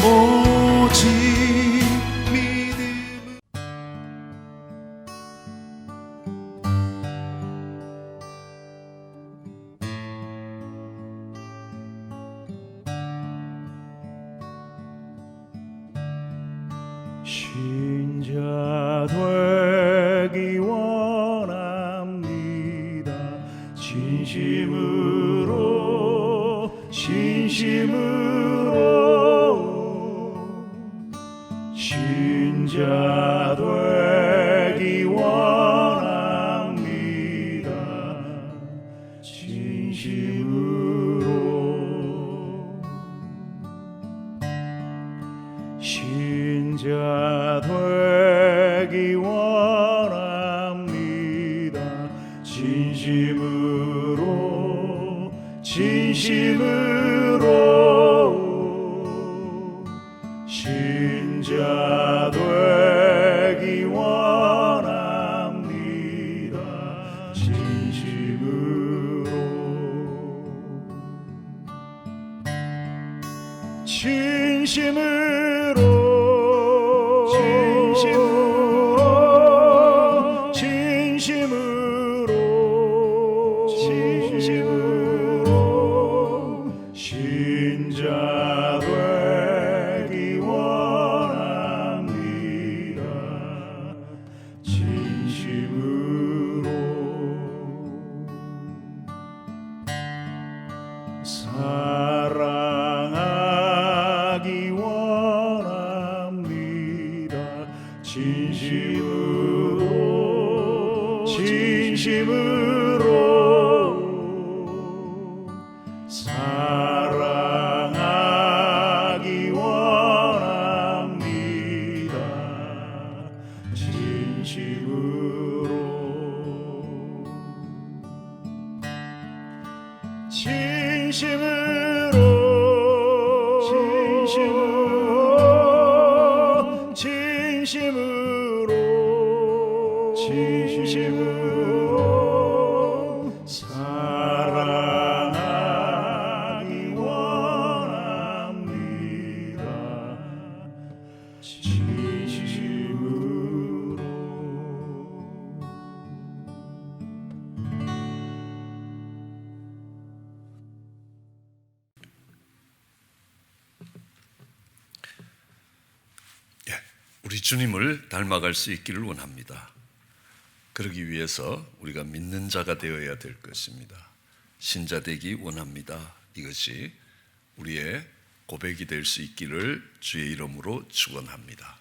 오직 믿음. 신자 되기 원합니다. 진심으로 신자 되기 원합니다. 진심으로 신자 되기 원합니다. 진심으로 신자 되기 원합니다. 진심으로 신자 되기 원합니다. 진심으로 사랑하기 원합니다. 진심으로 사랑하기 원합니다. 진심으로 사랑하기 원합니다. 진심으로 우리 주님을 닮아갈 수 있기를 원합니다. 그러기 위해서 우리가 믿는 자가 되어야 될 것입니다. 신자 되기 원합니다. 이것이 우리의 고백이 될 수 있기를 주의 이름으로 축원합니다.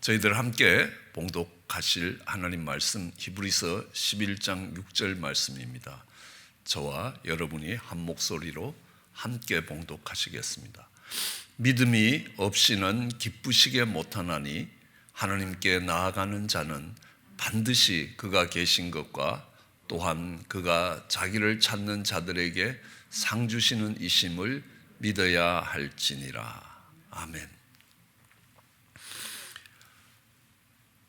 저희들 함께 봉독하실 하나님 말씀 히브리서 11장 6절 말씀입니다. 저와 여러분이 한 목소리로 함께 봉독하시겠습니다. 믿음이 없이는 기쁘시게 못하나니 하나님께 나아가는 자는 반드시 그가 계신 것과 또한 그가 자기를 찾는 자들에게 상 주시는 이심을 믿어야 할지니라. 아멘.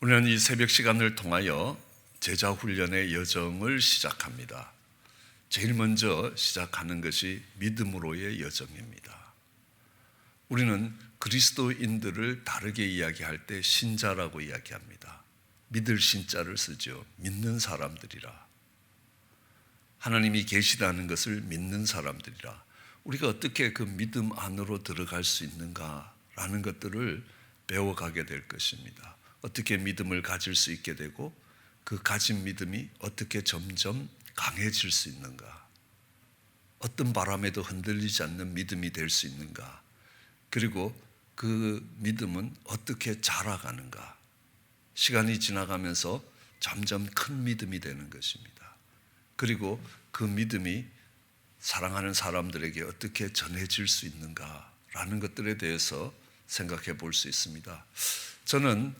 우리는 이 새벽 시간을 통하여 제자 훈련의 여정을 시작합니다. 제일 먼저 시작하는 것이 믿음으로의 여정입니다. 우리는 그리스도인들을 다르게 이야기할 때 신자라고 이야기합니다. 믿을 신자를 쓰죠. 믿는 사람들이라. 하나님이 계시다는 것을 믿는 사람들이라. 우리가 어떻게 그 믿음 안으로 들어갈 수 있는가라는 것들을 배워가게 될 것입니다. 어떻게 믿음을 가질 수 있게 되고 그 가진 믿음이 어떻게 점점 강해질 수 있는가, 어떤 바람에도 흔들리지 않는 믿음이 될 수 있는가, 그리고 그 믿음은 어떻게 자라가는가, 시간이 지나가면서 점점 큰 믿음이 되는 것입니다. 그리고 그 믿음이 사랑하는 사람들에게 어떻게 전해질 수 있는가라는 것들에 대해서 생각해 볼 수 있습니다. 저는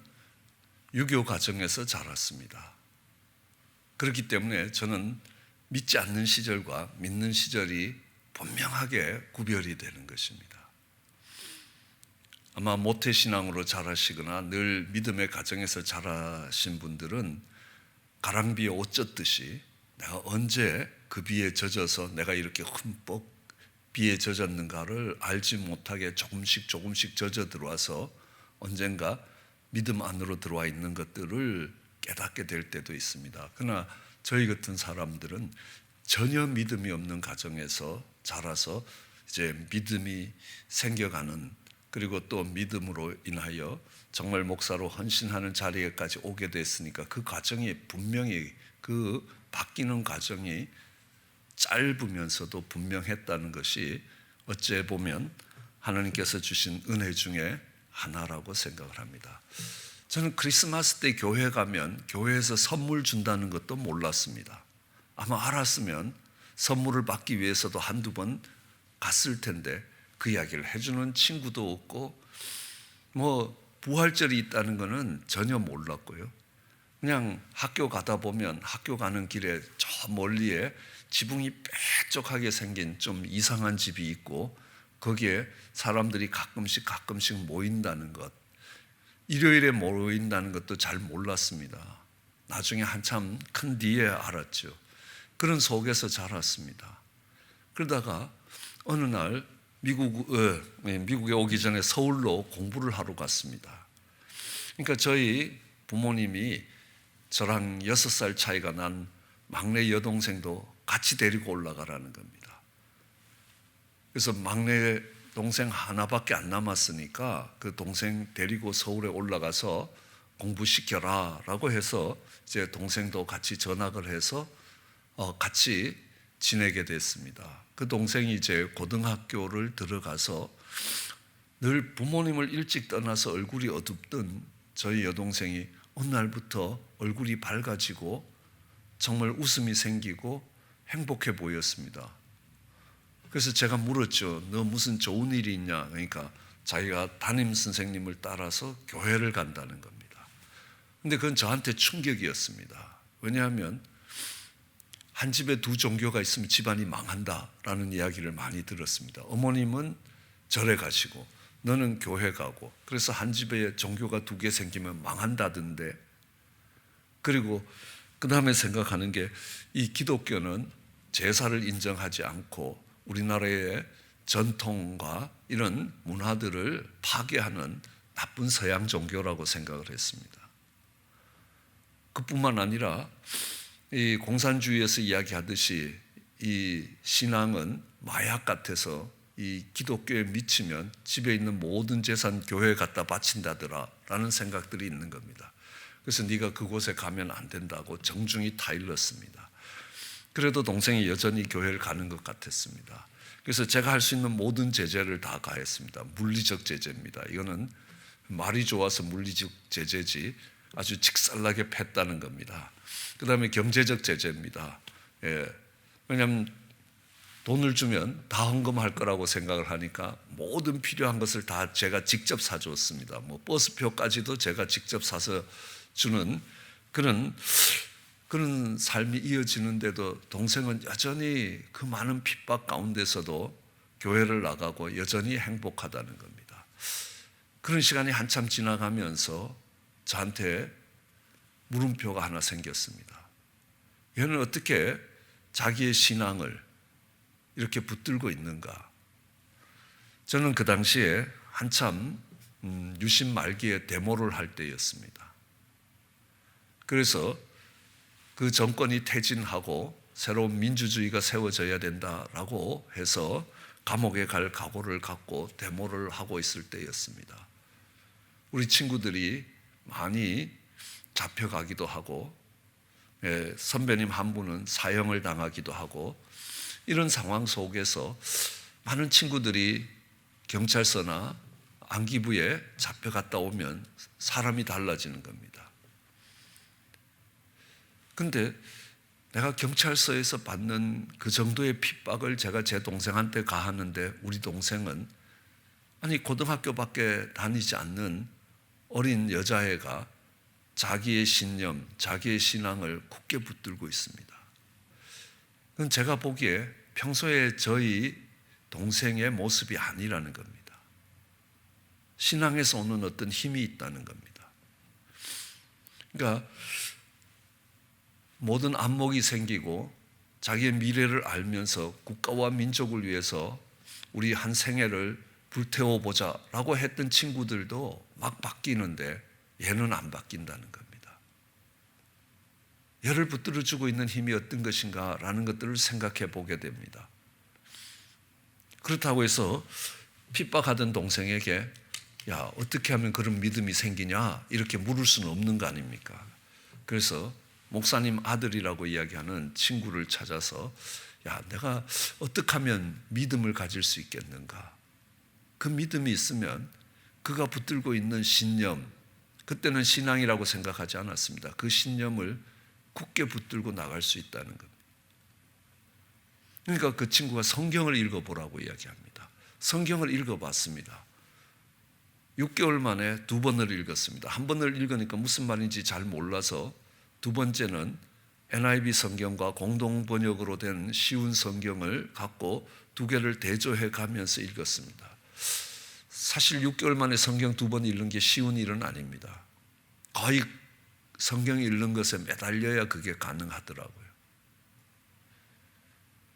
유교 가정에서 자랐습니다. 그렇기 때문에 저는 믿지 않는 시절과 믿는 시절이 분명하게 구별이 되는 것입니다. 아마 모태신앙으로 자라시거나 늘 믿음의 가정에서 자라신 분들은 가랑비에 옷 젖듯이 내가 언제 그 비에 젖어서 내가 이렇게 흠뻑 비에 젖었는가를 알지 못하게 조금씩 젖어 들어와서 언젠가 믿음 안으로 들어와 있는 것들을 깨닫게 될 때도 있습니다. 그러나 저희 같은 사람들은 전혀 믿음이 없는 가정에서 자라서 이제 믿음이 생겨가는, 그리고 또 믿음으로 인하여 정말 목사로 헌신하는 자리에까지 오게 됐으니까 그 과정이 분명히, 그 바뀌는 과정이 짧으면서도 분명했다는 것이 어찌 보면 하나님께서 주신 은혜 중에 하나라고 생각을 합니다. 저는 크리스마스 때 교회 가면 교회에서 선물 준다는 것도 몰랐습니다. 아마 알았으면 선물을 받기 위해서도 한두 번 갔을 텐데 그 이야기를 해주는 친구도 없고 부활절이 있다는 것은 전혀 몰랐고요. 그냥 학교 가다 보면 학교 가는 길에 저 멀리에 지붕이 뾰족하게 생긴 좀 이상한 집이 있고 거기에 사람들이 가끔씩 모인다는 것, 일요일에 모인다는 것도 잘 몰랐습니다. 나중에 한참 큰 뒤에 알았죠. 그런 속에서 자랐습니다. 그러다가 어느 날 미국에 오기 전에 서울로 공부를 하러 갔습니다. 그러니까 저희 부모님이 저랑 6살 차이가 난 막내 여동생도 같이 데리고 올라가라는 겁니다. 그래서 막내 동생 하나밖에 안 남았으니까 그 동생 데리고 서울에 올라가서 공부시켜라 라고 해서 이제 동생도 같이 전학을 해서 같이 지내게 됐습니다. 그 동생이 이제 고등학교를 들어가서 늘 부모님을 일찍 떠나서 얼굴이 어둡던 저희 여동생이 어느 날부터 얼굴이 밝아지고 정말 웃음이 생기고 행복해 보였습니다. 그래서 제가 물었죠. 너 무슨 좋은 일이 있냐? 그러니까 자기가 담임 선생님을 따라서 교회를 간다는 겁니다. 근데 그건 저한테 충격이었습니다. 왜냐하면 한 집에 두 종교가 있으면 집안이 망한다라는 이야기를 많이 들었습니다. 어머님은 절에 가시고 너는 교회 가고, 그래서 한 집에 종교가 2개 생기면 망한다던데. 그리고 그 다음에 생각하는 게 이 기독교는 제사를 인정하지 않고 우리나라의 전통과 이런 문화들을 파괴하는 나쁜 서양 종교라고 생각을 했습니다. 그뿐만 아니라 이 공산주의에서 이야기하듯이 이 신앙은 마약 같아서 이 기독교에 미치면 집에 있는 모든 재산 교회에 갖다 바친다더라 라는 생각들이 있는 겁니다. 그래서 네가 그곳에 가면 안 된다고 정중히 타일렀습니다. 그래도 동생이 여전히 교회를 가는 것 같았습니다. 그래서 제가 할 수 있는 모든 제재를 다 가했습니다. 물리적 제재입니다. 이거는 말이 좋아서 물리적 제재지 아주 직살나게 팼다는 겁니다. 그 다음에 경제적 제재입니다. 왜냐하면 돈을 주면 다 헌금할 거라고 생각을 하니까 모든 필요한 것을 다 제가 직접 사주었습니다. 버스표까지도 제가 직접 사서 주는 그런 삶이 이어지는데도 동생은 여전히 그 많은 핍박 가운데서도 교회를 나가고 여전히 행복하다는 겁니다. 그런 시간이 한참 지나가면서 저한테 물음표가 하나 생겼습니다. 얘는 어떻게 자기의 신앙을 이렇게 붙들고 있는가? 저는 그 당시에 한참 유신 말기에 데모를 할 때였습니다. 그래서 그 정권이 퇴진하고 새로운 민주주의가 세워져야 된다라고 해서 감옥에 갈 각오를 갖고 데모를 하고 있을 때였습니다. 우리 친구들이 많이 잡혀가기도 하고 선배님 한 분은 사형을 당하기도 하고, 이런 상황 속에서 많은 친구들이 경찰서나 안기부에 잡혀갔다 오면 사람이 달라지는 겁니다. 근데 내가 경찰서에서 받는 그 정도의 핍박을 제가 제 동생한테 가하는데 우리 동생은 고등학교밖에 다니지 않는 어린 여자애가 자기의 신념, 자기의 신앙을 굳게 붙들고 있습니다. 그건 제가 보기에 평소에 저희 동생의 모습이 아니라는 겁니다. 신앙에서 오는 어떤 힘이 있다는 겁니다. 그러니까 모든 안목이 생기고 자기의 미래를 알면서 국가와 민족을 위해서 우리 한 생애를 불태워보자라고 했던 친구들도 막 바뀌는데 얘는 안 바뀐다는 겁니다. 얘를 붙들어주고 있는 힘이 어떤 것인가라는 것들을 생각해 보게 됩니다. 그렇다고 해서 핍박하던 동생에게 야, 어떻게 하면 그런 믿음이 생기냐 이렇게 물을 수는 없는 거 아닙니까? 그래서 목사님 아들이라고 이야기하는 친구를 찾아서 야, 내가 어떻게 하면 믿음을 가질 수 있겠는가? 그 믿음이 있으면 그가 붙들고 있는 신념, 그때는 신앙이라고 생각하지 않았습니다. 그 신념을 굳게 붙들고 나갈 수 있다는 겁니다. 그러니까 그 친구가 성경을 읽어보라고 이야기합니다. 성경을 읽어봤습니다. 6개월 만에 2번을 읽었습니다. 한 번을 읽으니까 무슨 말인지 잘 몰라서 두 번째는 NIV 성경과 공동 번역으로 된 쉬운 성경을 갖고 2개를 대조해 가면서 읽었습니다. 사실 6개월 만에 성경 2번 읽는 게 쉬운 일은 아닙니다. 거의 성경 읽는 것에 매달려야 그게 가능하더라고요.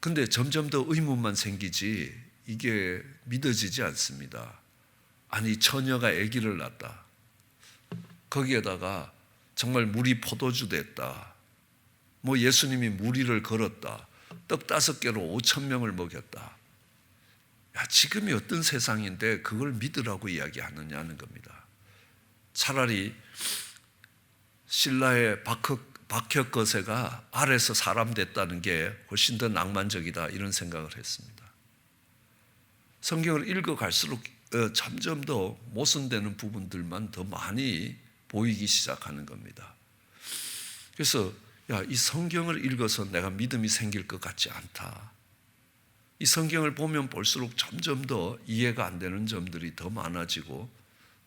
근데 점점 더 의문만 생기지 이게 믿어지지 않습니다. 아니, 처녀가 아기를 낳았다. 거기에다가 정말 물이 포도주 됐다. 뭐 예수님이 무리를 걸었다. 떡 5개로 5,000명을 먹였다. 야, 지금이 어떤 세상인데 그걸 믿으라고 이야기하느냐는 겁니다. 차라리 신라의 박혁거세가 아래서 사람 됐다는 게 훨씬 더 낭만적이다 이런 생각을 했습니다. 성경을 읽어갈수록 점점 더 모순되는 부분들만 더 많이 보이기 시작하는 겁니다. 그래서 야, 이 성경을 읽어서 내가 믿음이 생길 것 같지 않다. 이 성경을 보면 볼수록 점점 더 이해가 안 되는 점들이 더 많아지고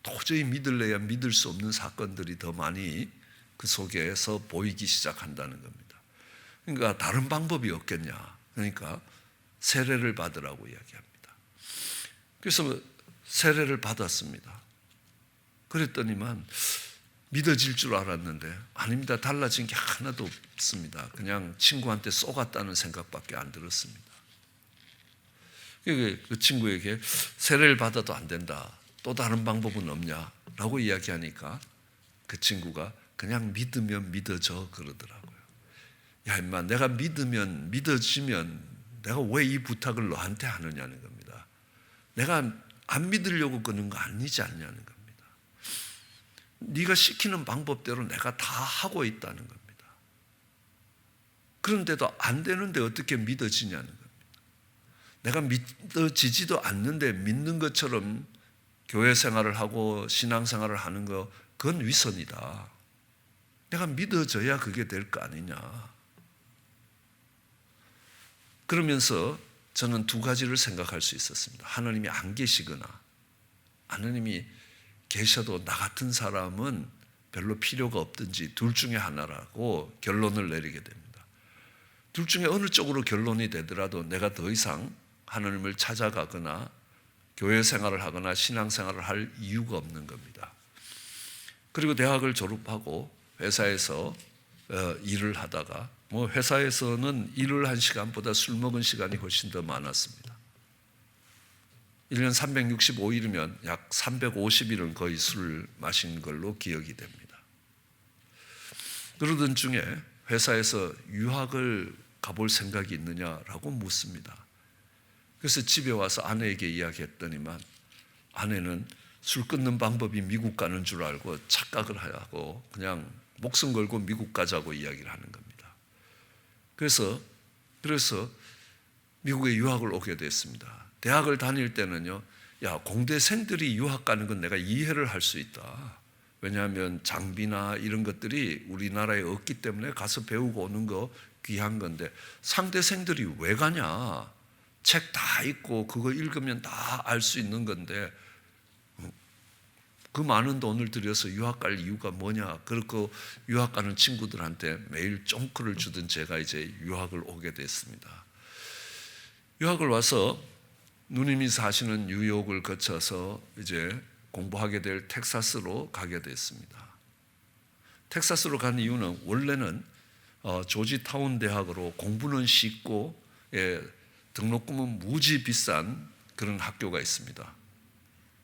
도저히 믿을래야 믿을 수 없는 사건들이 더 많이 그 속에서 보이기 시작한다는 겁니다. 그러니까 다른 방법이 없겠냐. 그러니까 세례를 받으라고 이야기합니다. 그래서 세례를 받았습니다. 그랬더니만 믿어질 줄 알았는데 아닙니다. 달라진 게 하나도 없습니다. 그냥 친구한테 쏘갔다는 생각밖에 안 들었습니다. 그 친구에게 세례를 받아도 안 된다. 또 다른 방법은 없냐라고 이야기하니까 그 친구가 그냥 믿으면 믿어져 그러더라고요. 야, 임마, 내가 믿으면 믿어지면 내가 왜 이 부탁을 너한테 하느냐는 겁니다. 내가 안 믿으려고 그러는 거 아니지 않냐는 겁니다. 네가 시키는 방법대로 내가 다 하고 있다는 겁니다. 그런데도 안 되는데 어떻게 믿어지냐는 겁니다. 내가 믿어지지도 않는데 믿는 것처럼 교회 생활을 하고 신앙생활을 하는 거 그건 위선이다. 내가 믿어져야 그게 될 거 아니냐. 그러면서 저는 2가지를 생각할 수 있었습니다. 하나님이 안 계시거나 하나님이 계셔도 나 같은 사람은 별로 필요가 없든지 둘 중에 하나라고 결론을 내리게 됩니다. 둘 중에 어느 쪽으로 결론이 되더라도 내가 더 이상 하나님을 찾아가거나 교회 생활을 하거나 신앙생활을 할 이유가 없는 겁니다. 그리고 대학을 졸업하고 회사에서 일을 하다가 회사에서는 일을 한 시간보다 술 먹은 시간이 훨씬 더 많았습니다. 1년 365일이면 약 350일은 거의 술을 마신 걸로 기억이 됩니다. 그러던 중에 회사에서 유학을 가볼 생각이 있느냐라고 묻습니다. 그래서 집에 와서 아내에게 이야기했더니만 아내는 술 끊는 방법이 미국 가는 줄 알고 착각을 하고 그냥 목숨 걸고 미국 가자고 이야기를 하는 겁니다. 그래서 미국에 유학을 오게 됐습니다. 대학을 다닐 때는요, 야, 공대생들이 유학 가는 건 내가 이해를 할 수 있다. 왜냐하면 장비나 이런 것들이 우리나라에 없기 때문에 가서 배우고 오는 거 귀한 건데 상대생들이 왜 가냐? 책 다 있고 그거 읽으면 다 알 수 있는 건데 그 많은 돈을 들여서 유학 갈 이유가 뭐냐? 그렇고 유학 가는 친구들한테 매일 쫑크를 주던 제가 이제 유학을 오게 됐습니다. 유학을 와서 누님이 사시는 뉴욕을 거쳐서 이제 공부하게 될 텍사스로 가게 됐습니다. 텍사스로 간 이유는 원래는 조지타운 대학으로 공부는 쉽고 등록금은 무지 비싼 그런 학교가 있습니다.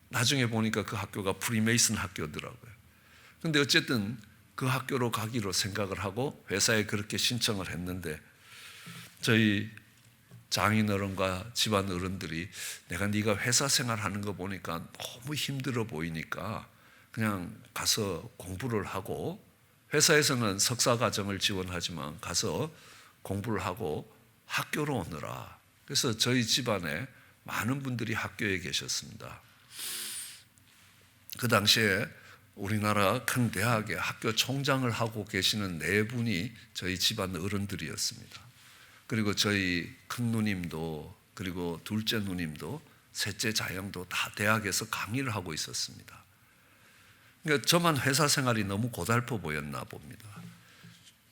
나중에 보니까 그 학교가 프리메이슨 학교더라고요. 근데 어쨌든 그 학교로 가기로 생각을 하고 회사에 그렇게 신청을 했는데 저희 장인어른과 집안 어른들이 내가 네가 회사 생활하는 거 보니까 너무 힘들어 보이니까 그냥 가서 공부를 하고, 회사에서는 석사 과정을 지원하지만 가서 공부를 하고 학교로 오너라. 그래서 저희 집안에 많은 분들이 학교에 계셨습니다. 그 당시에 우리나라 큰 대학의 학교 총장을 하고 계시는 네 분이 저희 집안 어른들이었습니다. 그리고 저희 큰 누님도, 그리고 둘째 누님도, 셋째 자형도 다 대학에서 강의를 하고 있었습니다. 그러니까 저만 회사 생활이 너무 고달퍼 보였나 봅니다.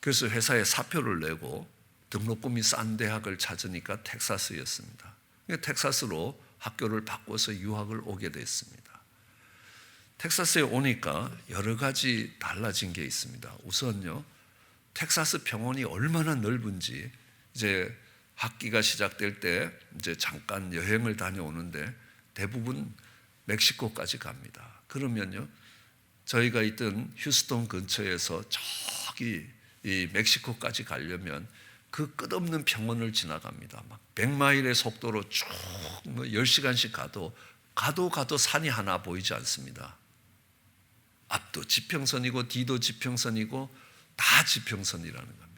그래서 회사에 사표를 내고 등록금이 싼 대학을 찾으니까 텍사스였습니다. 그러니까 텍사스로 학교를 바꿔서 유학을 오게 됐습니다. 텍사스에 오니까 여러 가지 달라진 게 있습니다. 우선요, 텍사스 평원이 얼마나 넓은지, 이제 학기가 시작될 때 이제 잠깐 여행을 다녀오는데 대부분 멕시코까지 갑니다. 그러면요, 저희가 있던 휴스턴 근처에서 저기 이 멕시코까지 가려면 그 끝없는 평원을 지나갑니다. 막 100마일의 속도로 쭉 10시간씩 가도 산이 하나 보이지 않습니다. 앞도 지평선이고 뒤도 지평선이고 다 지평선이라는 겁니다.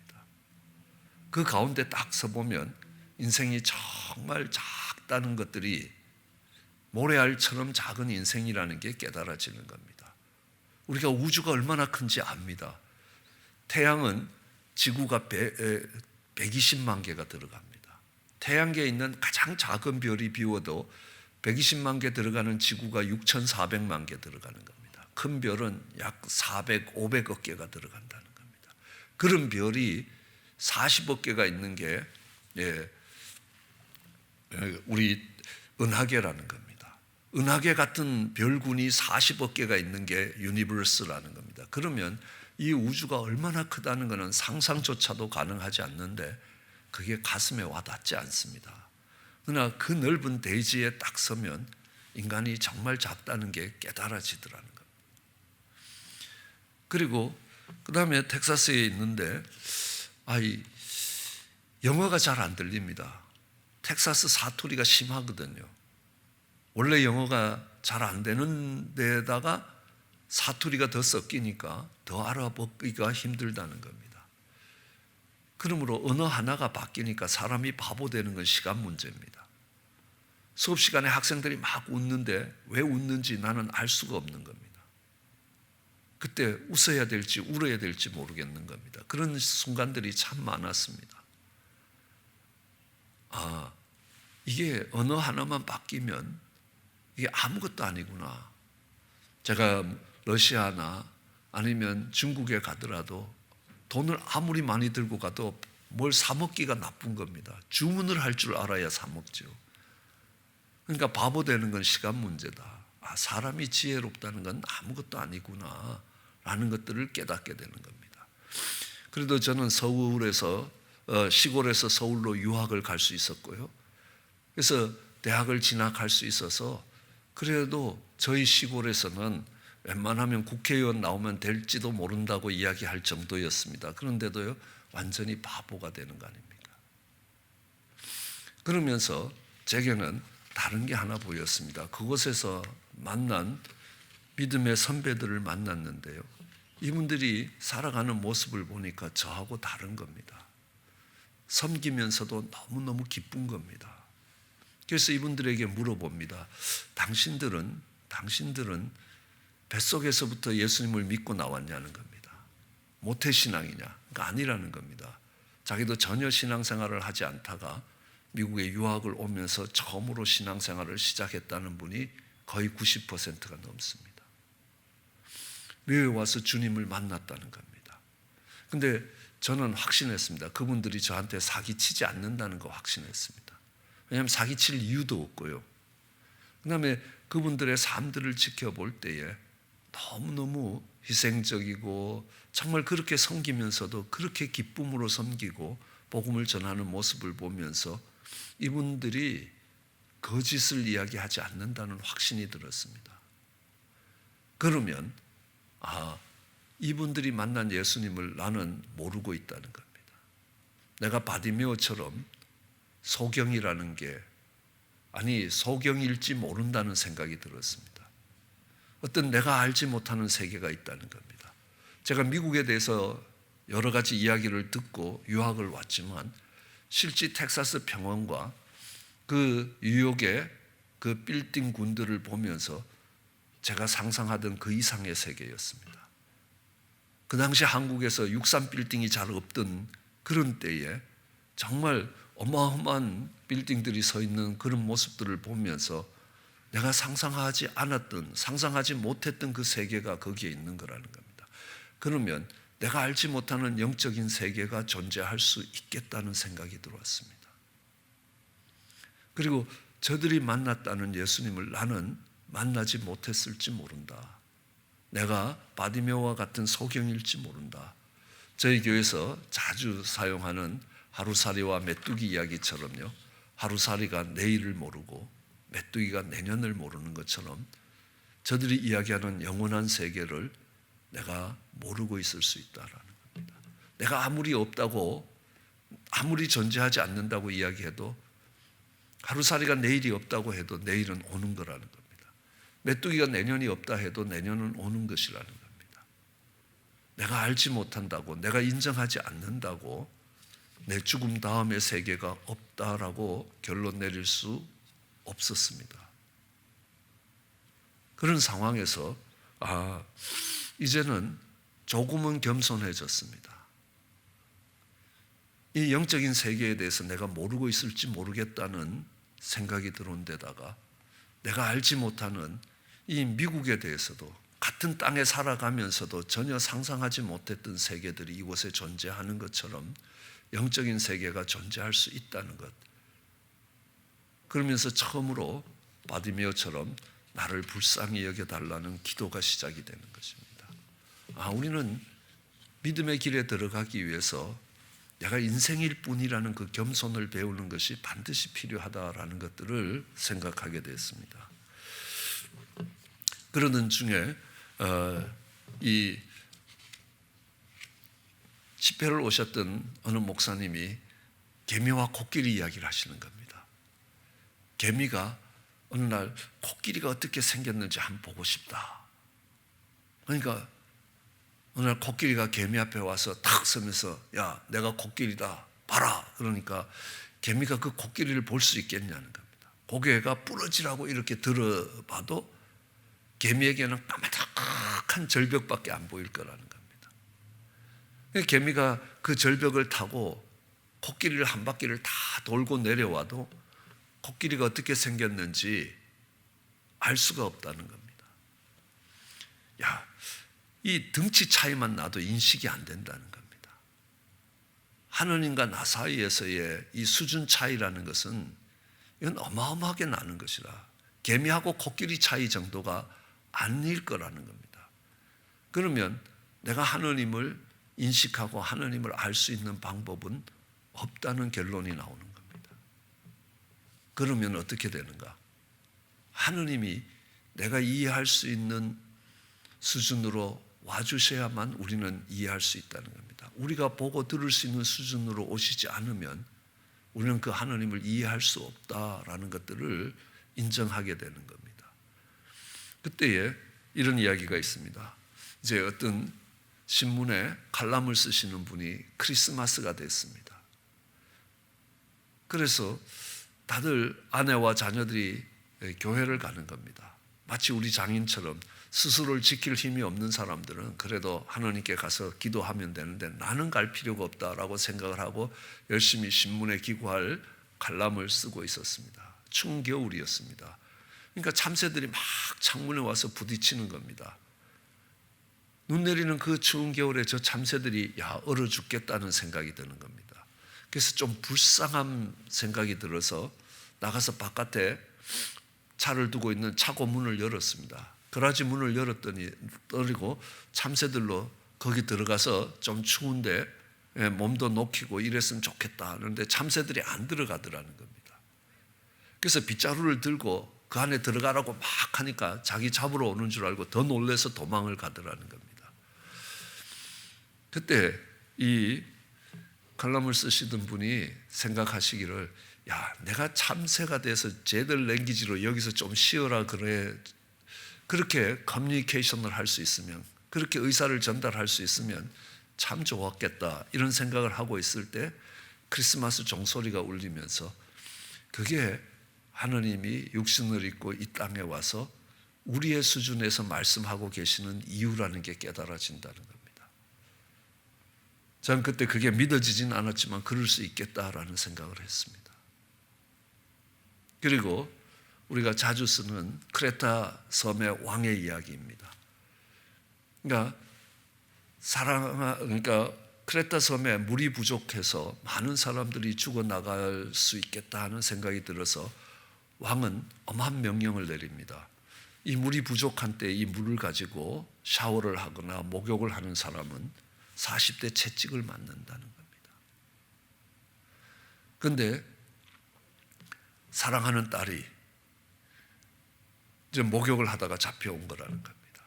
그 가운데 딱 서보면 인생이 정말 작다는 것들이, 모래알처럼 작은 인생이라는 게 깨달아지는 겁니다. 우리가 우주가 얼마나 큰지 압니다. 태양은 지구가 120만 개가 들어갑니다. 태양계에 있는 가장 작은 별이 비워도 120만 개 들어가는 지구가 6,400만 개 들어가는 겁니다. 큰 별은 약 400, 500억 개가 들어간다는 겁니다. 그런 별이 40억 개가 있는 게 우리 은하계라는 겁니다. 은하계 같은 별군이 40억 개가 있는 게 유니버스라는 겁니다. 그러면 이 우주가 얼마나 크다는 것은 상상조차도 가능하지 않는데 그게 가슴에 와닿지 않습니다. 그러나 그 넓은 대지에 딱 서면 인간이 정말 작다는 게 깨달아지더라는 겁니다. 그리고 그 다음에 텍사스에 있는데 영어가 잘 안 들립니다. 텍사스 사투리가 심하거든요. 원래 영어가 잘 안 되는 데다가 사투리가 더 섞이니까 더 알아보기가 힘들다는 겁니다. 그러므로 언어 하나가 바뀌니까 사람이 바보 되는 건 시간 문제입니다. 수업 시간에 학생들이 막 웃는데 왜 웃는지 나는 알 수가 없는 겁니다. 그때 웃어야 될지 울어야 될지 모르겠는 겁니다. 그런 순간들이 참 많았습니다. 이게 언어 하나만 바뀌면 이게 아무것도 아니구나. 제가 러시아나 아니면 중국에 가더라도 돈을 아무리 많이 들고 가도 뭘 사 먹기가 나쁜 겁니다. 주문을 할 줄 알아야 사 먹죠. 그러니까 바보 되는 건 시간 문제다. 사람이 지혜롭다는 건 아무것도 아니구나 라는 것들을 깨닫게 되는 겁니다. 그래도 저는 서울에서 시골에서 서울로 유학을 갈 수 있었고요. 그래서 대학을 진학할 수 있어서 그래도 저희 시골에서는 웬만하면 국회의원 나오면 될지도 모른다고 이야기할 정도였습니다. 그런데도요, 완전히 바보가 되는 거 아닙니까? 그러면서 제게는 다른 게 하나 보였습니다. 그곳에서 만난 믿음의 선배들을 만났는데요, 이분들이 살아가는 모습을 보니까 저하고 다른 겁니다. 섬기면서도 너무너무 기쁜 겁니다. 그래서 이분들에게 물어봅니다. 당신들은 뱃속에서부터 예수님을 믿고 나왔냐는 겁니다. 모태신앙이냐? 그러니까 아니라는 겁니다. 자기도 전혀 신앙생활을 하지 않다가 미국에 유학을 오면서 처음으로 신앙생활을 시작했다는 분이 거의 90%가 넘습니다. 미국에 와서 주님을 만났다는 겁니다. 근데 저는 확신했습니다. 그분들이 저한테 사기치지 않는다는 거 확신했습니다. 왜냐하면 사기칠 이유도 없고요. 그 다음에 그분들의 삶들을 지켜볼 때에 너무너무 희생적이고 정말 그렇게 섬기면서도 그렇게 기쁨으로 섬기고 복음을 전하는 모습을 보면서 이분들이 거짓을 이야기하지 않는다는 확신이 들었습니다. 그러면 이분들이 만난 예수님을 나는 모르고 있다는 겁니다. 내가 바디메오처럼 소경이라는 게 소경일지 모른다는 생각이 들었습니다. 어떤 내가 알지 못하는 세계가 있다는 겁니다. 제가 미국에 대해서 여러 가지 이야기를 듣고 유학을 왔지만 실제 텍사스 평원과 그 뉴욕의 그 빌딩 군들을 보면서 제가 상상하던 그 이상의 세계였습니다. 그 당시 한국에서 63 빌딩이 잘 없던 그런 때에 정말 어마어마한 빌딩들이 서 있는 그런 모습들을 보면서 내가 상상하지 못했던 그 세계가 거기에 있는 거라는 겁니다. 그러면 내가 알지 못하는 영적인 세계가 존재할 수 있겠다는 생각이 들어왔습니다. 그리고 저들이 만났다는 예수님을 나는 만나지 못했을지 모른다. 내가 바디메오와 같은 소경일지 모른다. 저희 교회에서 자주 사용하는 하루살이와 메뚜기 이야기처럼요. 하루살이가 내일을 모르고 메뚜기가 내년을 모르는 것처럼 저들이 이야기하는 영원한 세계를 내가 모르고 있을 수 있다라는 겁니다. 내가 아무리 존재하지 않는다고 이야기해도 하루살이가 내일이 없다고 해도 내일은 오는 거라는 겁니다. 메뚜기가 내년이 없다 해도 내년은 오는 것이라는 겁니다. 내가 알지 못한다고, 내가 인정하지 않는다고 내 죽음 다음의 세계가 없다라고 결론 내릴 수 없었습니다. 그런 상황에서 이제는 조금은 겸손해졌습니다. 이 영적인 세계에 대해서 내가 모르고 있을지 모르겠다는 생각이 들어온 데다가 내가 알지 못하는 이 미국에 대해서도 같은 땅에 살아가면서도 전혀 상상하지 못했던 세계들이 이곳에 존재하는 것처럼 영적인 세계가 존재할 수 있다는 것. 그러면서 처음으로 바디메오처럼 나를 불쌍히 여겨달라는 기도가 시작이 되는 것입니다. 우리는 믿음의 길에 들어가기 위해서 내가 인생일 뿐이라는 그 겸손을 배우는 것이 반드시 필요하다라는 것들을 생각하게 됐습니다. 그러던 중에 이 집회를 오셨던 어느 목사님이 개미와 코끼리 이야기를 하시는 겁니다. 개미가 어느 날 코끼리가 어떻게 생겼는지 한번 보고 싶다. 그러니까 어느 날 코끼리가 개미 앞에 와서 탁 서면서 야, 내가 코끼리다. 봐라. 그러니까 개미가 그 코끼리를 볼 수 있겠냐는 겁니다. 고개가 부러지라고 이렇게 들어봐도 개미에게는 까마득한 절벽밖에 안 보일 거라는 겁니다. 개미가 그 절벽을 타고 코끼리를 한 바퀴를 다 돌고 내려와도 코끼리가 어떻게 생겼는지 알 수가 없다는 겁니다. 이 등치 차이만 나도 인식이 안 된다는 겁니다. 하느님과 나 사이에서의 이 수준 차이라는 것은 이건 어마어마하게 나는 것이라 개미하고 코끼리 차이 정도가 아닐 거라는 겁니다. 그러면 내가 하느님을 인식하고 하느님을 알 수 있는 방법은 없다는 결론이 나오는 겁니다. 그러면 어떻게 되는가? 하느님이 내가 이해할 수 있는 수준으로 와주셔야만 우리는 이해할 수 있다는 겁니다. 우리가 보고 들을 수 있는 수준으로 오시지 않으면 우리는 그 하느님을 이해할 수 없다라는 것들을 인정하게 되는 겁니다. 그때에 이런 이야기가 있습니다. 이제 어떤 신문에 칼럼을 쓰시는 분이 크리스마스가 됐습니다. 그래서 다들 아내와 자녀들이 교회를 가는 겁니다. 마치 우리 장인처럼 스스로를 지킬 힘이 없는 사람들은 그래도 하나님께 가서 기도하면 되는데 나는 갈 필요가 없다라고 생각을 하고 열심히 신문에 기고할 칼럼을 쓰고 있었습니다. 추운 겨울이었습니다. 그러니까 참새들이 막 창문에 와서 부딪히는 겁니다. 눈 내리는 그 추운 겨울에 저 참새들이 얼어 죽겠다는 생각이 드는 겁니다. 그래서 좀 불쌍한 생각이 들어서 나가서 바깥에 차를 두고 있는 차고 문을 열었습니다. 그라지 문을 열리고 참새들로 거기 들어가서 좀 추운데 몸도 녹이고 이랬으면 좋겠다 하는데 참새들이 안 들어가더라는 겁니다. 그래서 빗자루를 들고 그 안에 들어가라고 막 하니까 자기 잡으러 오는 줄 알고 더 놀라서 도망을 가더라는 겁니다. 그때 이 칼럼을 쓰시던 분이 생각하시기를, 야, 내가 참새가 돼서 쟤들 랭귀지로 여기서 좀 쉬어라 그래, 그렇게 커뮤니케이션을 할 수 있으면, 그렇게 의사를 전달할 수 있으면 참 좋았겠다, 이런 생각을 하고 있을 때 크리스마스 종소리가 울리면서 그게 하느님이 육신을 입고 이 땅에 와서 우리의 수준에서 말씀하고 계시는 이유라는 게 깨달아진다는 겁니다. 저는 그때 그게 믿어지진 않았지만 그럴 수 있겠다라는 생각을 했습니다. 그리고 우리가 자주 쓰는 크레타 섬의 왕의 이야기입니다. 그러니까 크레타 섬에 물이 부족해서 많은 사람들이 죽어나갈 수 있겠다 하는 생각이 들어서 왕은 엄한 명령을 내립니다. 이 물이 부족한 때 이 물을 가지고 샤워를 하거나 목욕을 하는 사람은 40대 채찍을 맞는다는 겁니다. 그런데 사랑하는 딸이 이제 목욕을 하다가 잡혀온 거라는 겁니다.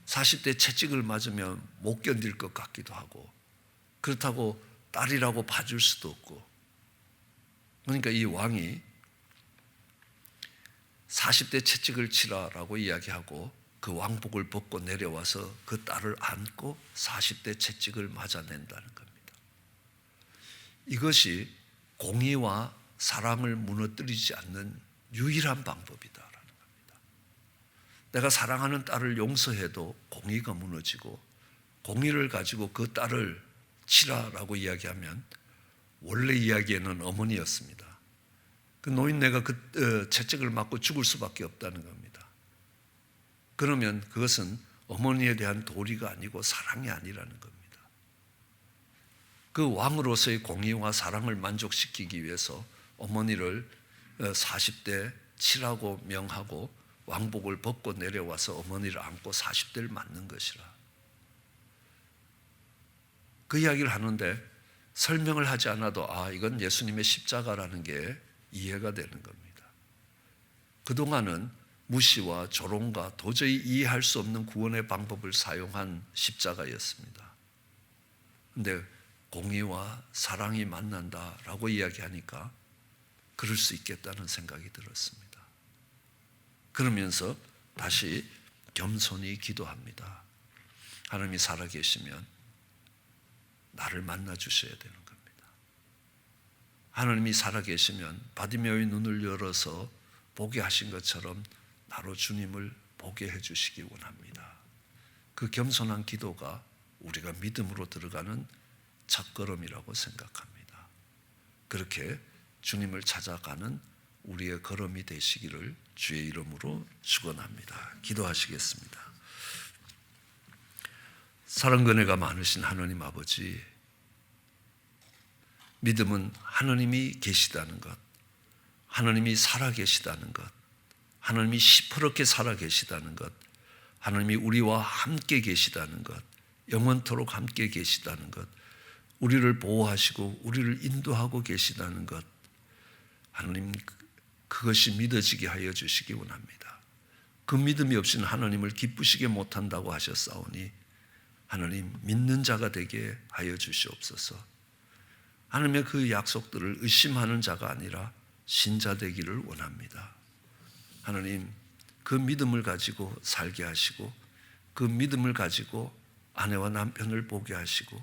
40대 채찍을 맞으면 못 견딜 것 같기도 하고, 그렇다고 딸이라고 봐줄 수도 없고, 그러니까 이 왕이 40대 채찍을 치라라고 이야기하고 그 왕복을 벗고 내려와서 그 딸을 안고 40대 채찍을 맞아낸다는 겁니다. 이것이 공의와 사랑을 무너뜨리지 않는 유일한 방법이다라는 겁니다. 내가 사랑하는 딸을 용서해도 공의가 무너지고, 공의를 가지고 그 딸을 치라라고 이야기하면, 원래 이야기에는 어머니였습니다. 그 노인네가 그 채찍을 맞고 죽을 수밖에 없다는 겁니다. 그러면 그것은 어머니에 대한 도리가 아니고 사랑이 아니라는 겁니다. 그 왕으로서의 공의와 사랑을 만족시키기 위해서 어머니를 40대 치라고 명하고 왕복을 벗고 내려와서 어머니를 안고 40대를 맞는 것이라. 그 이야기를 하는데 설명을 하지 않아도 이건 예수님의 십자가라는 게 이해가 되는 겁니다. 그동안은 무시와 조롱과 도저히 이해할 수 없는 구원의 방법을 사용한 십자가였습니다. 그런데 공의와 사랑이 만난다라고 이야기하니까 그럴 수 있겠다는 생각이 들었습니다. 그러면서 다시 겸손히 기도합니다. 하나님이 살아계시면 나를 만나 주셔야 되는 겁니다. 하나님이 살아계시면 바디메오의 눈을 열어서 보게 하신 것처럼 나로 주님을 보게 해주시기 원합니다. 그 겸손한 기도가 우리가 믿음으로 들어가는 첫걸음이라고 생각합니다. 그렇게 주님을 찾아가는 우리의 걸음이 되시기를 주의 이름으로 축원합니다. 기도하시겠습니다. 사랑과 은혜가 많으신 하나님 아버지, 믿음은 하나님이 계시다는 것, 하나님이 살아계시다는 것, 하나님이 시퍼렇게 살아계시다는 것, 하나님이 우리와 함께 계시다는 것, 영원토록 함께 계시다는 것, 우리를 보호하시고 우리를 인도하고 계시다는 것, 하나님, 그것이 믿어지게 하여 주시기 원합니다. 그 믿음이 없이는 하나님을 기쁘시게 못한다고 하셨사오니 하나님, 믿는 자가 되게 하여 주시옵소서. 하나님의 그 약속들을 의심하는 자가 아니라 신자 되기를 원합니다. 하나님, 그 믿음을 가지고 살게 하시고, 그 믿음을 가지고 아내와 남편을 보게 하시고,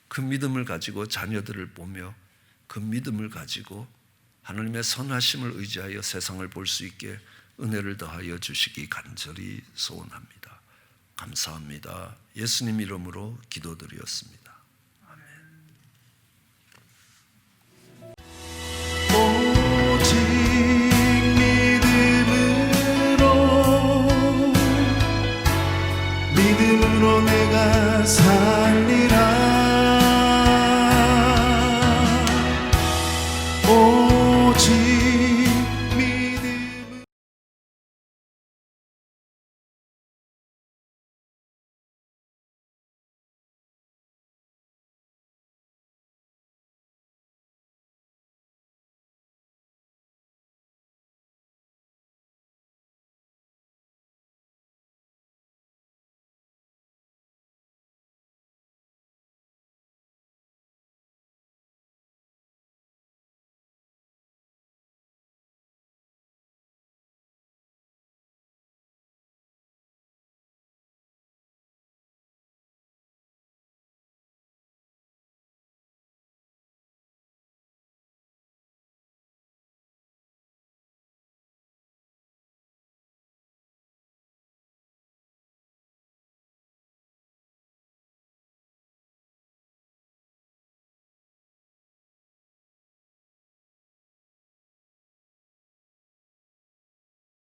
그 믿음을 가지고 자녀들을 보며, 그 믿음을 가지고 하나님의 선하심을 의지하여 세상을 볼 수 있게 은혜를 더하여 주시기 간절히 소원합니다. 감사합니다. 예수님 이름으로 기도드렸습니다. 오직 믿음으로 내가 살리라.